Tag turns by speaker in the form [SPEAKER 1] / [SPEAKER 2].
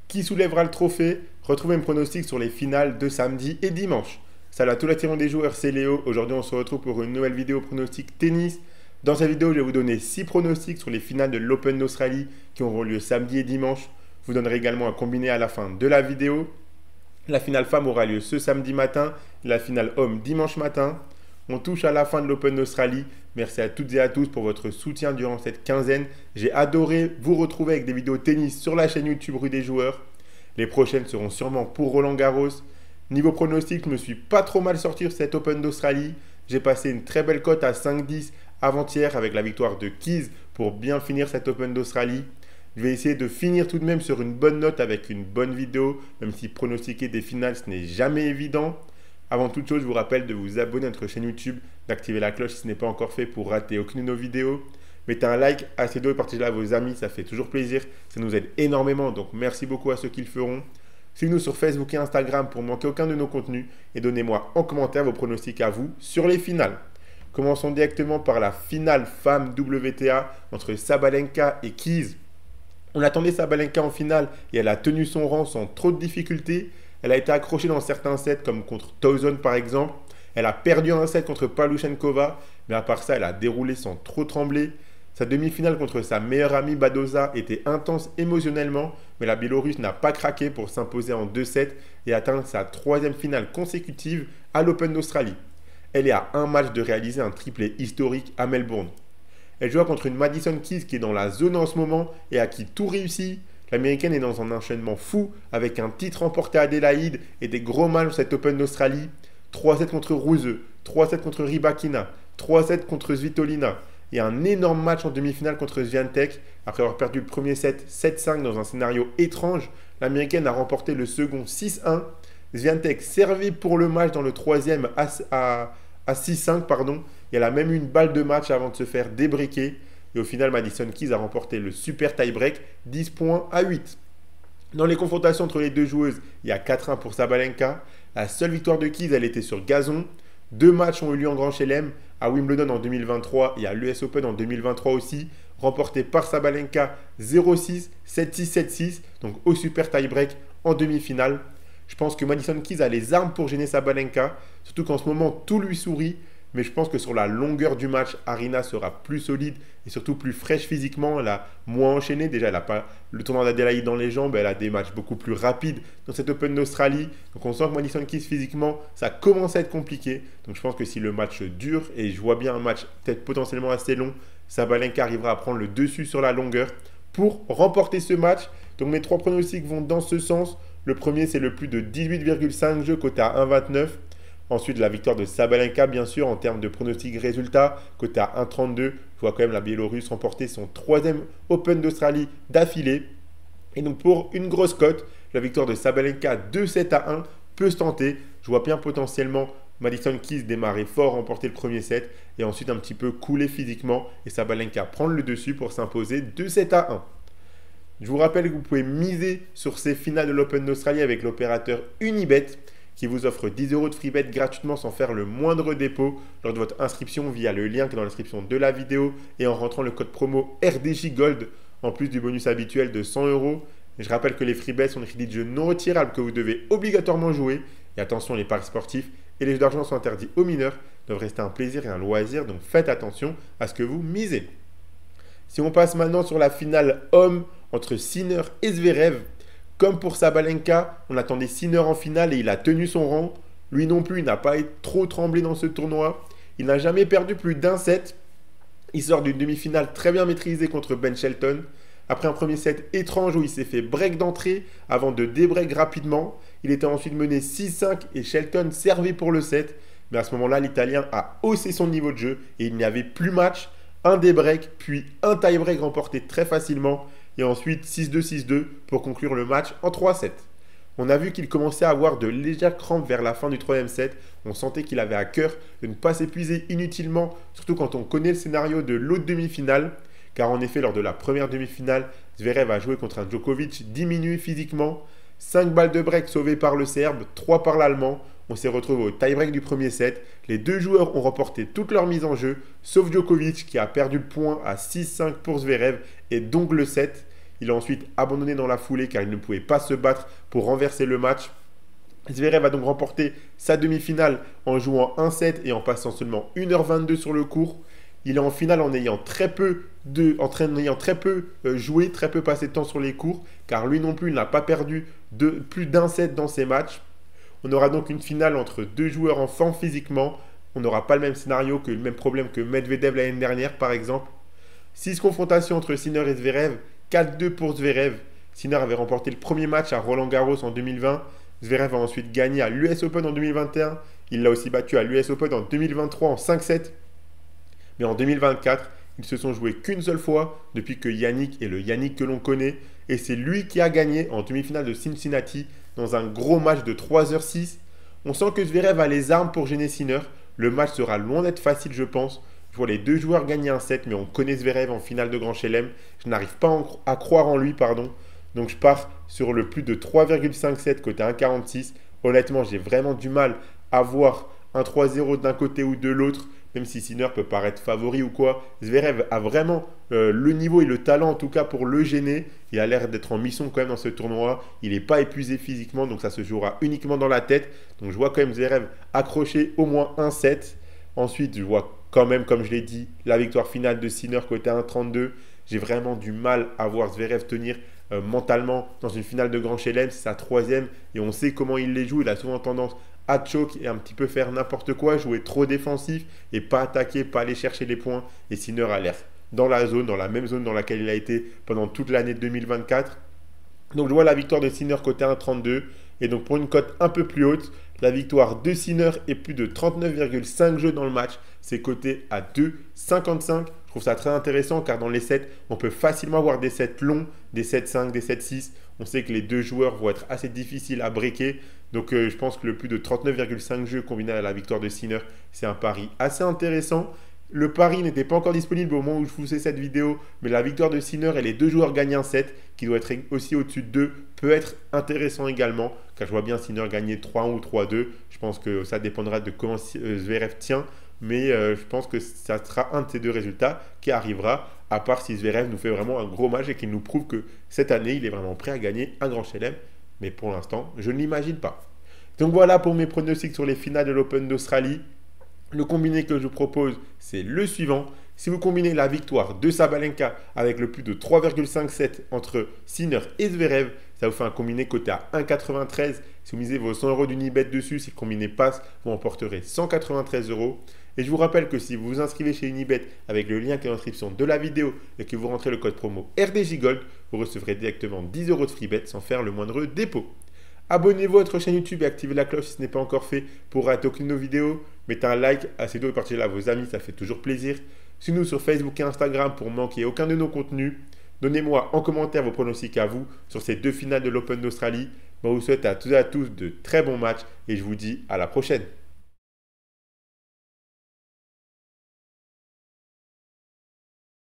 [SPEAKER 1] Qui soulèvera le trophée? Retrouvez mes pronostics sur les finales de samedi et dimanche. Salut à tous les tirants des joueurs, c'est Léo. Aujourd'hui, on se retrouve pour une nouvelle vidéo pronostic tennis. Dans cette vidéo, je vais vous donner 6 pronostics sur les finales de l'Open d'Australie qui auront lieu samedi et dimanche. Je vous donnerai également un combiné à la fin de la vidéo. La finale femme aura lieu ce samedi matin, la finale homme dimanche matin. On touche à la fin de l'Open d'Australie. Merci à toutes et à tous pour votre soutien durant cette quinzaine. J'ai adoré vous retrouver avec des vidéos tennis sur la chaîne YouTube Rue des Joueurs. Les prochaines seront sûrement pour Roland Garros. Niveau pronostic, je me suis pas trop mal sorti sur cette Open d'Australie. J'ai passé une très belle cote à 5-10 avant-hier avec la victoire de Keys pour bien finir cette Open d'Australie. Je vais essayer de finir tout de même sur une bonne note avec une bonne vidéo, même si pronostiquer des finales, ce n'est jamais évident. Avant toute chose, je vous rappelle de vous abonner à notre chaîne YouTube, d'activer la cloche si ce n'est pas encore fait pour rater aucune de nos vidéos. Mettez un like à ces vidéos et partagez-la à vos amis, ça fait toujours plaisir, ça nous aide énormément, donc merci beaucoup à ceux qui le feront. Suivez-nous sur Facebook et Instagram pour ne manquer aucun de nos contenus et donnez-moi en commentaire vos pronostics à vous sur les finales. Commençons directement par la finale femme WTA entre Sabalenka et Keys. On attendait Sabalenka en finale et elle a tenu son rang sans trop de difficultés. Elle a été accrochée dans certains sets comme contre Towson par exemple. Elle a perdu un set contre Pavlyuchenkova, mais à part ça, elle a déroulé sans trop trembler. Sa demi-finale contre sa meilleure amie Badosa était intense émotionnellement, mais la Biélorusse n'a pas craqué pour s'imposer en 2-7 et atteindre sa 3e finale consécutive à l'Open d'Australie. Elle est à un match de réaliser un triplé historique à Melbourne. Elle joue contre une Madison Keys qui est dans la zone en ce moment et à qui tout réussit. L'américaine est dans un enchaînement fou avec un titre remporté à Adélaïde et des gros matchs dans cette Open d'Australie. 3-7 contre Ruse, 3-7 contre Rybakina, 3-7 contre Svitolina et un énorme match en demi-finale contre Swiatek. Après avoir perdu le premier set 7-5 dans un scénario étrange, l'américaine a remporté le second 6-1. Swiatek servait pour le match dans le troisième à 6-5 pardon, et elle a même eu une balle de match avant de se faire débriquer. Et au final, Madison Keys a remporté le super tie-break 10 points à 8. Dans les confrontations entre les deux joueuses, il y a 4-1 pour Sabalenka. La seule victoire de Keys, elle était sur gazon. 2 matchs ont eu lieu en Grand Chelem, à Wimbledon en 2023 et à l'US Open en 2023 aussi, remportés par Sabalenka 0-6, 7-6, 7-6, donc au super tie-break en demi-finale. Je pense que Madison Keys a les armes pour gêner Sabalenka, surtout qu'en ce moment tout lui sourit. Mais je pense que sur la longueur du match, Aryna sera plus solide et surtout plus fraîche physiquement. Elle a moins enchaîné. Déjà, elle n'a pas le tournoi d'Adélaïde dans les jambes. Elle a des matchs beaucoup plus rapides dans cette Open d'Australie. Donc on sent que Madison Keys physiquement, ça commence à être compliqué. Donc je pense que si le match dure, et je vois bien un match peut-être potentiellement assez long, Sabalenka arrivera à prendre le dessus sur la longueur pour remporter ce match. Donc mes 3 pronostics vont dans ce sens. Le premier, c'est le plus de 18,5 jeux côté à 1,29. Ensuite, la victoire de Sabalenka, bien sûr, en termes de pronostic résultat, côté à 1,32. Je vois quand même la Biélorusse remporter son 3e Open d'Australie d'affilée. Et donc, pour une grosse cote, la victoire de Sabalenka 2-7-1 peut se tenter. Je vois bien potentiellement Madison Keys démarrer fort, remporter le premier set et ensuite un petit peu couler physiquement et Sabalenka prendre le dessus pour s'imposer 2-7-1. Je vous rappelle que vous pouvez miser sur ces finales de l'Open d'Australie avec l'opérateur Unibet, qui vous offre 10 € de free bet gratuitement sans faire le moindre dépôt lors de votre inscription via le lien qui est dans la description de la vidéo et en rentrant le code promo RDJ Gold en plus du bonus habituel de 100 €. Et je rappelle que les free bets sont des crédits de jeu non retirables que vous devez obligatoirement jouer. Et attention, les paris sportifs et les jeux d'argent sont interdits aux mineurs, doivent rester un plaisir et un loisir, donc faites attention à ce que vous misez. Si on passe maintenant sur la finale homme entre Sinner et Zverev, comme pour Sabalenka, on attendait Sinner en finale et il a tenu son rang. Lui non plus, il n'a pas trop tremblé dans ce tournoi. Il n'a jamais perdu plus d'un set. Il sort d'une demi-finale très bien maîtrisée contre Ben Shelton. Après un premier set étrange où il s'est fait break d'entrée avant de débreak rapidement. Il était ensuite mené 6-5 et Shelton servait pour le set. Mais à ce moment-là, l'Italien a haussé son niveau de jeu et il n'y avait plus match. Un débreak, puis un tie-break remporté très facilement. Et ensuite 6-2, 6-2 pour conclure le match en 3-7. On a vu qu'il commençait à avoir de légères crampes vers la fin du 3e set. On sentait qu'il avait à cœur de ne pas s'épuiser inutilement, surtout quand on connaît le scénario de l'autre demi-finale. Car en effet, lors de la première demi-finale, Zverev a joué contre un Djokovic diminué physiquement. 5 balles de break sauvées par le Serbe, 3 par l'Allemand. On s'est retrouvé au tie-break du premier set. Les deux joueurs ont remporté toute leur mise en jeu, sauf Djokovic qui a perdu le point à 6-5 pour Zverev et donc le set. Il a ensuite abandonné dans la foulée car il ne pouvait pas se battre pour renverser le match. Zverev a donc remporté sa demi-finale en jouant 1-7 et en passant seulement 1h22 sur le court. Il est en finale en ayant très peu joué, très peu passé de temps sur les courts, car lui non plus n'a pas perdu plus d'un set dans ses matchs. On aura donc une finale entre deux joueurs en forme physiquement. On n'aura pas le même scénario, le même problème que Medvedev l'année dernière par exemple. 6 confrontations entre Sinner et Zverev, 4-2 pour Zverev. Sinner avait remporté le premier match à Roland-Garros en 2020. Zverev a ensuite gagné à l'US Open en 2021. Il l'a aussi battu à l'US Open en 2023 en 5-7. Mais en 2024, ils se sont joués qu'une seule fois depuis que Yannick est le Yannick que l'on connaît. Et c'est lui qui a gagné en demi-finale de Cincinnati dans un gros match de 3h06. On sent que Zverev a les armes pour gêner Sinner. Le match sera loin d'être facile, je pense. Je vois les deux joueurs gagner un set, mais on connaît Zverev en finale de Grand Chelem. Je n'arrive pas à croire en lui, pardon. Donc je pars sur le plus de 3,57 côté 1,46. Honnêtement, j'ai vraiment du mal à voir un 3-0 d'un côté ou de l'autre, même si Sinner peut paraître favori ou quoi. Zverev a vraiment le niveau et le talent en tout cas pour le gêner. Il a l'air d'être en mission quand même dans ce tournoi. Il n'est pas épuisé physiquement, donc ça se jouera uniquement dans la tête. Donc je vois quand même Zverev accrocher au moins un set. Ensuite, je vois quand même, comme je l'ai dit, la victoire finale de Sinner côté 1,32. J'ai vraiment du mal à voir Zverev tenir mentalement dans une finale de Grand Chelem. C'est sa troisième et on sait comment il les joue. Il a souvent tendance à choke et un petit peu faire n'importe quoi, jouer trop défensif et pas attaquer, pas aller chercher les points. Et Sinner a l'air dans la zone, dans la même zone dans laquelle il a été pendant toute l'année 2024. Donc je vois la victoire de Sinner côté 1,32. Et donc pour une cote un peu plus haute, la victoire de Sinner est plus de 39,5 jeux dans le match. C'est coté à 2,55. Je trouve ça très intéressant car dans les sets, on peut facilement avoir des sets longs, des 7-5, des 7-6. On sait que les deux joueurs vont être assez difficiles à breaker. Donc je pense que le plus de 39,5 jeux combiné à la victoire de Sinner, c'est un pari assez intéressant. Le pari n'était pas encore disponible au moment où je faisais cette vidéo, mais la victoire de Sinner et les deux joueurs gagnent un set, qui doit être aussi au-dessus de 2, peut être intéressant également, car je vois bien Sinner gagner 3-1 ou 3-2. Je pense que ça dépendra de comment Zverev tient, mais je pense que ça sera un de ces deux résultats qui arrivera, à part si Zverev nous fait vraiment un gros match et qu'il nous prouve que cette année, il est vraiment prêt à gagner un Grand Chelem. Mais pour l'instant, je ne l'imagine pas. Donc voilà pour mes pronostics sur les finales de l'Open d'Australie. Le combiné que je vous propose, c'est le suivant. Si vous combinez la victoire de Sabalenka avec le plus de 3,57 entre Sinner et Zverev, ça vous fait un combiné coté à 1,93. Si vous misez vos 100 € d'Unibet dessus, si le combiné passe, vous emporterez 193 €. Et je vous rappelle que si vous vous inscrivez chez Unibet avec le lien qui est en description de la vidéo et que vous rentrez le code promo RDJGold, vous recevrez directement 10 € de free bet sans faire le moindre dépôt. Abonnez-vous à notre chaîne YouTube et activez la cloche si ce n'est pas encore fait pour rater aucune de nos vidéos. Mettez un like à ces vidéos et partagez-la à vos amis, ça fait toujours plaisir. Suivez-nous sur Facebook et Instagram pour ne manquer aucun de nos contenus. Donnez-moi en commentaire vos pronostics à vous sur ces deux finales de l'Open d'Australie. Moi, je vous souhaite à toutes et à tous de très bons matchs et je vous dis à la prochaine.